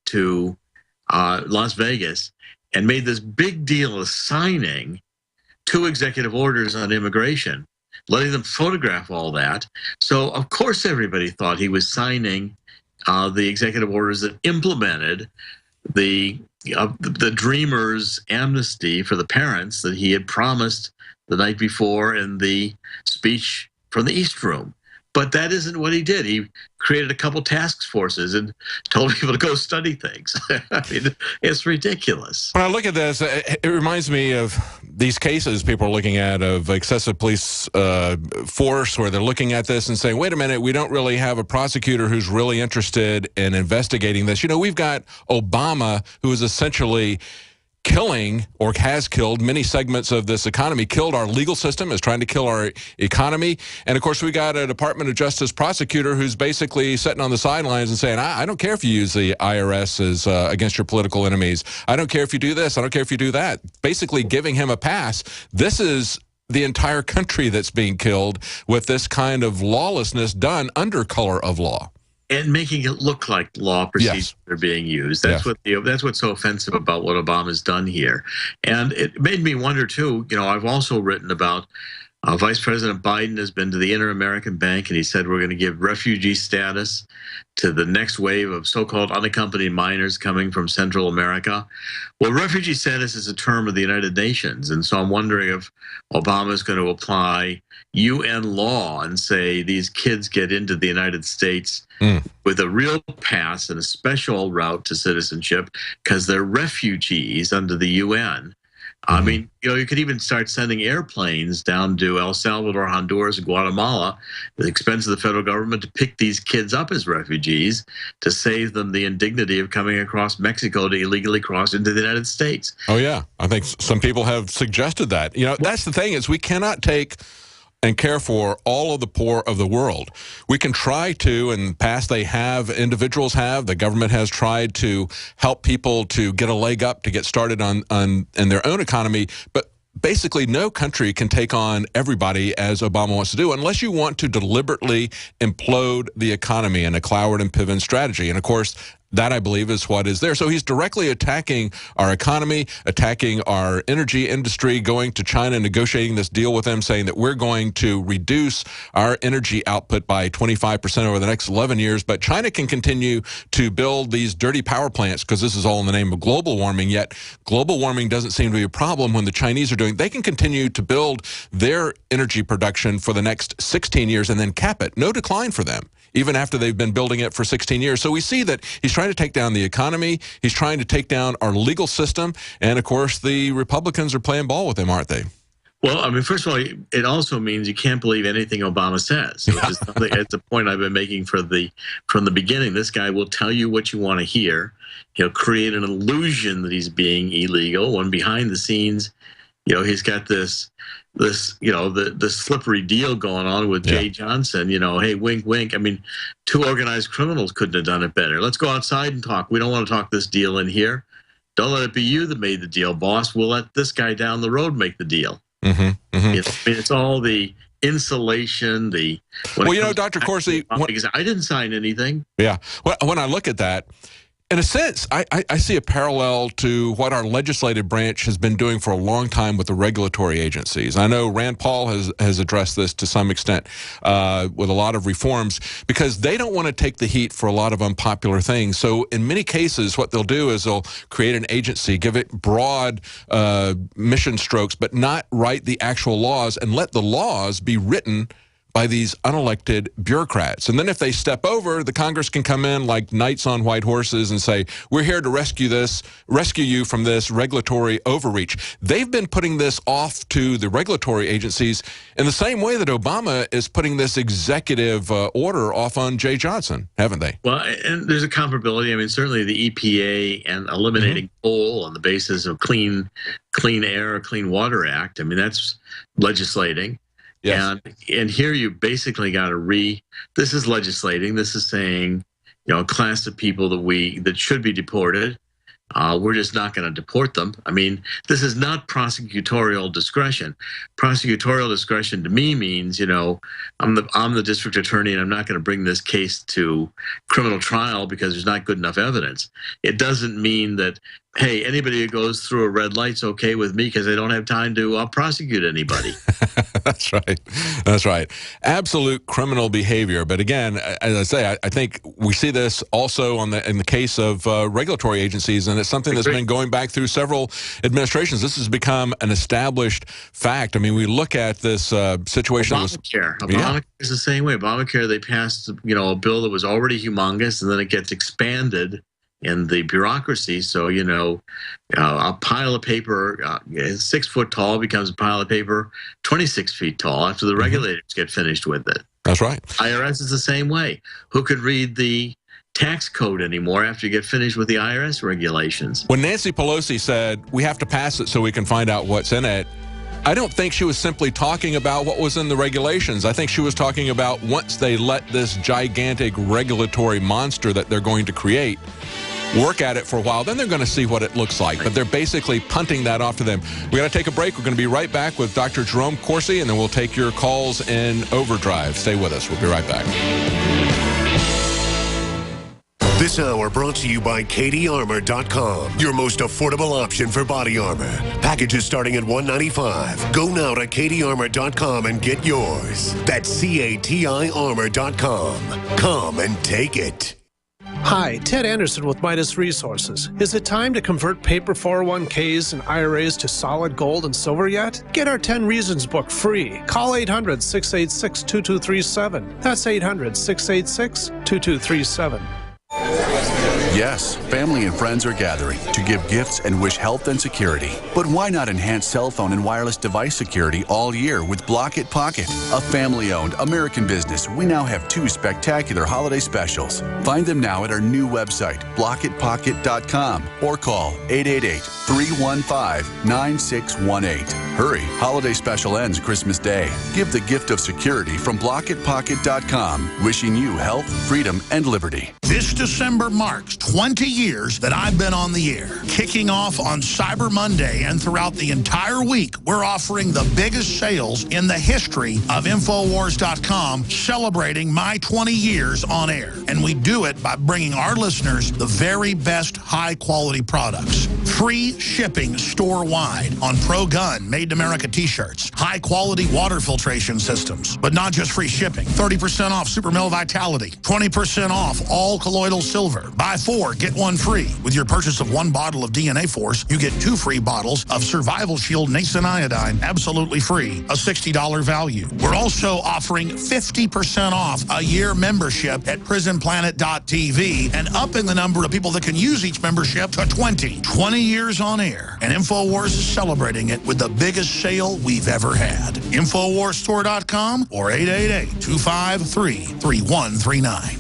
to Las Vegas and made this big deal of signing 2 executive orders on immigration, letting them photograph all that. So, of course, everybody thought he was signing the executive orders that implemented the Dreamers amnesty for the parents that he had promised the night before in the speech from the East Room. But that isn't what he did. He created a couple task forces and told people to go study things. I mean, it's ridiculous. When I look at this, it reminds me of these cases people are looking at of excessive police force, where they're looking at this and saying, wait a minute, we don't really have a prosecutor who's really interested in investigating this. You know, we've got Obama, who is essentially killing, or has killed, many segments of this economy, killed our legal system, is trying to kill our economy. And of course, we got a Department of Justice prosecutor who's basically sitting on the sidelines and saying, I don't care if you use the IRS as against your political enemies. I don't care if you do this. I don't care if you do that. Basically giving him a pass. This is the entire country that's being killed with this kind of lawlessness done under color of law. And making it look like law procedures are being used. That's that's what's so offensive about what Obama's done here. And it made me wonder too. You know, I've also written about Vice President Biden has been to the Inter-American Bank, and he said we're going to give refugee status to the next wave of so-called unaccompanied minors coming from Central America. Well, refugee status is a term of the United Nations, and so I'm wondering if Obama is going to apply UN law and say these kids get into the United States with a real pass and a special route to citizenship because they're refugees under the UN. I mean, you know, you could even start sending airplanes down to El Salvador, Honduras, and Guatemala at the expense of the federal government to pick these kids up as refugees to save them the indignity of coming across Mexico to illegally cross into the United States. Oh, yeah. I think some people have suggested that. You know, that's the thing, is we cannot take and care for all of the poor of the world. We can try to, in the past they have, individuals have, the government has tried to help people to get a leg up, to get started on in their own economy, but basically no country can take on everybody as Obama wants to do unless you want to deliberately implode the economy in a Cloward and Piven strategy. And of course, that, I believe, is what is there. So he's directly attacking our economy, attacking our energy industry, going to China, negotiating this deal with them, saying that we're going to reduce our energy output by 25% over the next 11 years. But China can continue to build these dirty power plants because this is all in the name of global warming. Yet global warming doesn't seem to be a problem when the Chinese are doing. They can continue to build their energy production for the next 16 years and then cap it. No decline for them, even after they've been building it for 16 years. So we see that he's trying to take down the economy. He's trying to take down our legal system. And, of course, the Republicans are playing ball with him, aren't they? Well, I mean, first of all, it also means you can't believe anything Obama says, which is something, it's a point I've been making from the beginning. This guy will tell you what you want to hear. He'll create an illusion that he's being illegal when behind the scenes, you know, he's got this you know, the slippery deal going on with Jay Johnson, you know, hey, wink, wink. I mean, 2 organized criminals couldn't have done it better. Let's go outside and talk. We don't want to talk this deal in here. Don't let it be you that made the deal, boss. We'll let this guy down the road make the deal. It's all the insulation, well, you know, Dr. Corsi, because I didn't sign anything. Yeah. Well, when I look at that, in a sense, I see a parallel to what our legislative branch has been doing for a long time with the regulatory agencies. I know Rand Paul has addressed this to some extent with a lot of reforms, because they don't want to take the heat for a lot of unpopular things. So in many cases, what they'll do is they'll create an agency, give it broad mission strokes, but not write the actual laws, and let the laws be written by these unelected bureaucrats. And then if they step over, the Congress can come in like knights on white horses and say, we're here to rescue you from this regulatory overreach. They've been putting this off to the regulatory agencies in the same way that Obama is putting this executive order off on Jay Johnson, haven't they? Well, and there's a comparability. I mean, certainly the EPA and eliminating coal on the basis of Clean Air, Clean Water Act. I mean, that's legislating. Yes. And here you basically got to this is legislating. This is saying, you know, a class of people that should be deported we're just not going to deport them. I mean, this is not prosecutorial discretion. Prosecutorial discretion to me means, you know, I'm the district attorney and I'm not going to bring this case to criminal trial because there's not good enough evidence. It doesn't mean that, hey, anybody who goes through a red light's okay with me because they don't have time to prosecute anybody. That's right. That's right. Absolute criminal behavior. But again, as I say, I think we see this also in the case of regulatory agencies, and it's something that's been going back through several administrations. This has become an established fact. I mean, we look at this situation. Obamacare. Obamacare is the same way. Obamacare, they passed, you know, a bill that was already humongous, and then it gets expanded in the bureaucracy. So, you know, a pile of paper, 6 foot tall, becomes a pile of paper 26 feet tall after the regulators get finished with it. That's right. IRS is the same way. Who could read the tax code anymore after you get finished with the IRS regulations? When Nancy Pelosi said, we have to pass it so we can find out what's in it, I don't think she was simply talking about what was in the regulations. I think she was talking about once they let this gigantic regulatory monster that they're going to create work at it for a while, then they're going to see what it looks like. But they're basically punting that off to them. We got to take a break. We're going to be right back with Dr. Jerome Corsi, and then we'll take your calls in overdrive. Stay with us. We'll be right back. This hour brought to you by CatieArmor.com, your most affordable option for body armor. Packages starting at $195. Go now to CatieArmor.com and get yours. That's CATI Armor.com. Come and take it. Hi, Ted Anderson with Midas Resources. Is it time to convert paper 401ks and IRAs to solid gold and silver yet? Get our 10 Reasons book free. Call 800-686-2237. That's 800-686-2237. Yes, family and friends are gathering to give gifts and wish health and security. But why not enhance cell phone and wireless device security all year with Block-It Pocket? A family-owned American business, we now have 2 spectacular holiday specials. Find them now at our new website, blockitpocket.com, or call 888-315-9618. Hurry, holiday special ends Christmas Day. Give the gift of security from blockitpocket.com, wishing you health, freedom, and liberty. This December marks 20 years that I've been on the air. Kicking off on Cyber Monday and throughout the entire week, we're offering the biggest sales in the history of Infowars.com, celebrating my 20 years on air. And we do it by bringing our listeners the very best high-quality products. Free shipping store-wide on Pro Gun, Made in America t-shirts. High-quality water filtration systems. But not just free shipping. 30% off Super Mil Vitality. 20% off all colloidal silver. Buy 4, get 1 free. With your purchase of 1 bottle of DNA Force, you get 2 free bottles of Survival Shield Nascent Iodine, absolutely free, a $60 value. We're also offering 50% off a year membership at PrisonPlanet.tv and upping the number of people that can use each membership to 20. 20 years on air, and InfoWars is celebrating it with the biggest sale we've ever had. InfoWarsStore.com or 888-253-3139.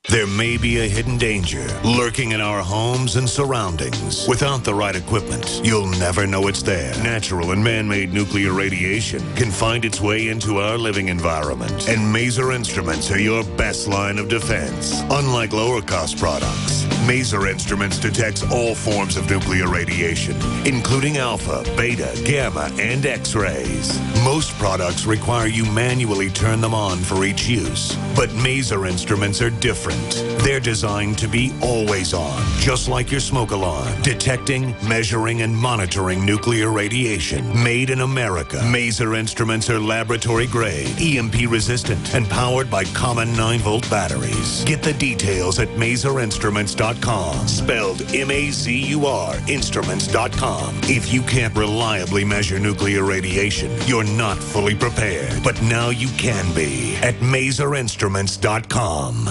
There may be a hidden danger lurking in our homes and surroundings. Without the right equipment, you'll never know it's there. Natural and man-made nuclear radiation can find its way into our living environment, and Maser Instruments are your best line of defense. Unlike lower-cost products, Maser Instruments detects all forms of nuclear radiation, including alpha, beta, gamma, and X-rays. Most products require you manually turn them on for each use, but Maser Instruments are different. They're designed to be always on, just like your smoke alarm, detecting, measuring, and monitoring nuclear radiation. Made in America, Maser Instruments are laboratory grade, EMP resistant, and powered by common 9-volt batteries. Get the details at MaserInstruments.com, spelled M-A-Z-U-R, instruments.com. If you can't reliably measure nuclear radiation, you're not fully prepared. But now you can be at MaserInstruments.com.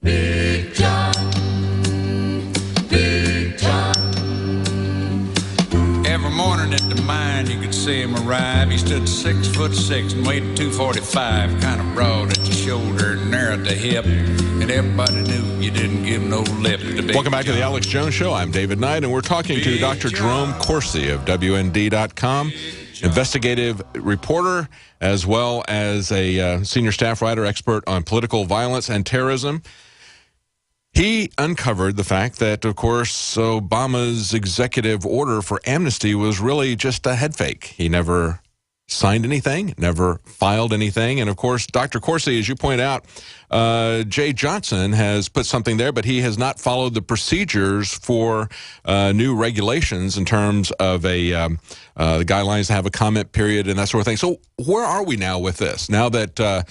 Big John, Big John. Every morning at the mine you could see him arrive. He stood 6'6" and weighed 245, kind of broad at the shoulder and narrow at the hip. And everybody knew you didn't give no lip to Big Welcome back John. to the Alex Jones Show. I'm David Knight, and we're talking to Dr. Jerome Corsi of WND.com, investigative reporter, as well as a senior staff writer expert on political violence and terrorism. He uncovered the fact that, of course, Obama's executive order for amnesty was really just a head fake. He never signed anything, never filed anything. And, of course, Dr. Corsi, as you point out, Jay Johnson has put something there, but he has not followed the procedures for new regulations in terms of the guidelines to have a comment period and that sort of thing. So where are we now with this? Now that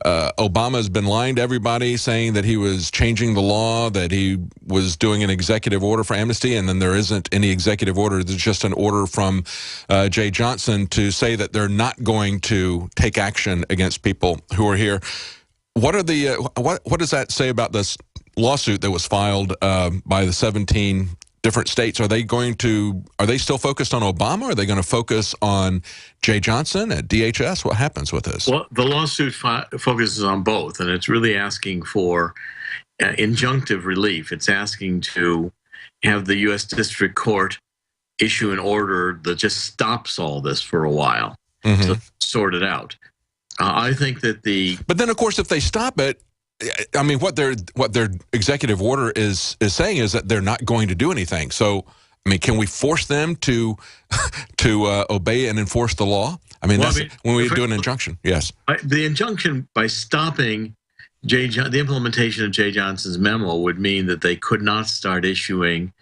Obama has been lying to everybody, saying that he was changing the law, that he was doing an executive order for amnesty, and then there isn't any executive order. There's just an order from Jay Johnson to say that they're not going to take action against people who are here. What are the what does that say about this lawsuit that was filed by the 17 different states? Are they still focused on Obama? Are they going to focus on Jay Johnson at DHS? What happens with this? Well, the lawsuit focuses on both, and it's really asking for injunctive relief. It's asking to have the U.S. District Court issue an order that just stops all this for a while, to sort it out. I think that But then, of course, if they stop it, I mean, what their executive order is saying is that they're not going to do anything. So, I mean, can we force them to obey and enforce the law? I mean, when we do an injunction. Yes. The injunction, by stopping the implementation of Jay Johnson's memo, would mean that they could not start issuing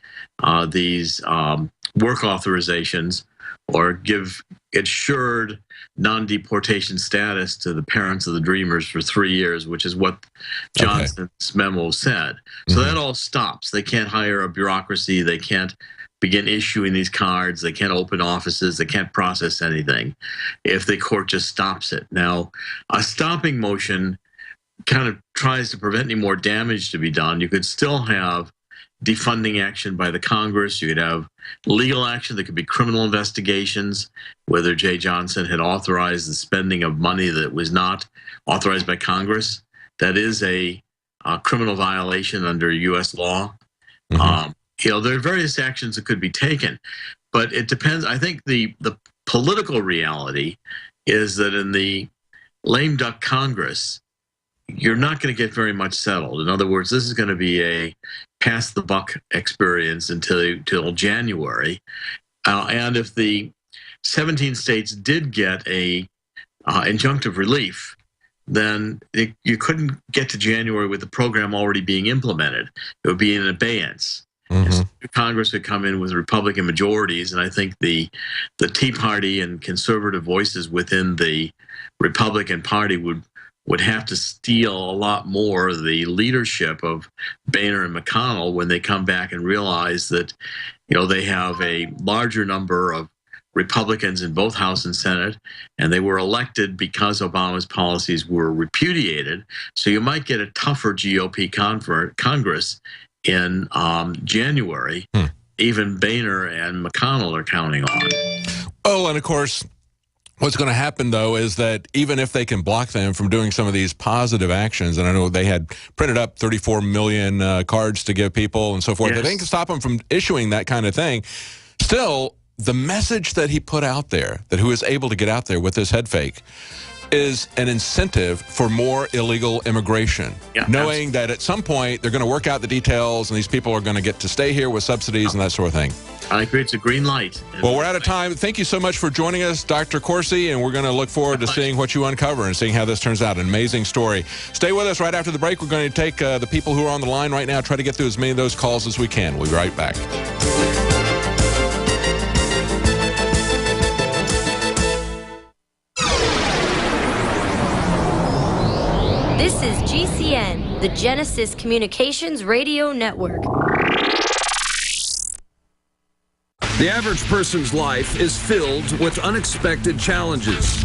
these work authorizations or give assured non-deportation status to the parents of the Dreamers for 3 years, which is what Johnson's memo said. So that all stops. They can't hire a bureaucracy. They can't begin issuing these cards. They can't open offices. They can't process anything if the court just stops it. Now, a stopping motion kind of tries to prevent any more damage to be done. You could still have defunding action by the Congress. You could have legal action. There could be criminal investigations, whether Jay Johnson had authorized the spending of money that was not authorized by Congress. That is a criminal violation under U.S. law. There are various actions that could be taken, but it depends. I think the political reality is that in the lame duck Congress, you're not going to get very much settled. In other words, this is going to be a pass the buck experience until January. And if the 17 states did get a injunctive relief, then you couldn't get to January with the program already being implemented. It would be in abeyance. So Congress would come in with Republican majorities, and I think the Tea Party and conservative voices within the Republican Party would have to steal a lot more of the leadership of Boehner and McConnell when they come back and realize that, they have a larger number of Republicans in both House and Senate, and they were elected because Obama's policies were repudiated. So you might get a tougher GOP Congress in January. Even Boehner and McConnell are counting on. Oh, and of course, what's going to happen, though, is that even if they can block them from doing some of these positive actions, and I know they had printed up 34 million cards to give people and so forth, they can stop them from issuing that kind of thing. Still, the message that he put out there, that who is able to get out there with this head fake, is an incentive for more illegal immigration, knowing that at some point they're going to work out the details and these people are going to get to stay here with subsidies and that sort of thing. I agree. It's a green light. Well, we're out of time. Thank you so much for joining us, Dr. Corsi, and we're going to look forward to seeing what you uncover and seeing how this turns out. An amazing story. Stay with us. Right after the break, we're going to take the people who are on the line right now, try to get through as many of those calls as we can. We'll be right back. This is GCN, the Genesis Communications Radio Network. The average person's life is filled with unexpected challenges.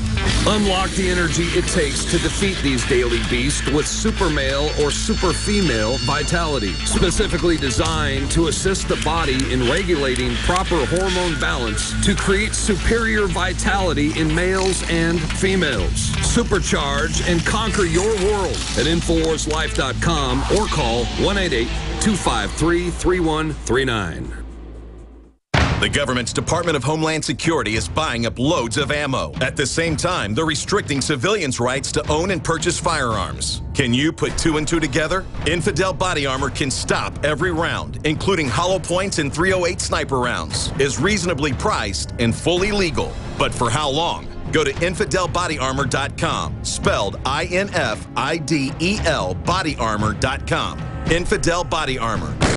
Unlock the energy it takes to defeat these daily beasts with Super Male or Super Female Vitality, specifically designed to assist the body in regulating proper hormone balance to create superior vitality in males and females. Supercharge and conquer your world at InfoWarsLife.com or call 1-888-253-3139. The government's Department of Homeland Security is buying up loads of ammo. At the same time, they're restricting civilians' rights to own and purchase firearms. Can you put two and two together? Infidel Body Armor can stop every round, including hollow points and .308 sniper rounds, is reasonably priced and fully legal. But for how long? Go to InfidelBodyArmor.com, spelled INFIDEL bodyarmor.com. Infidel Body Armor.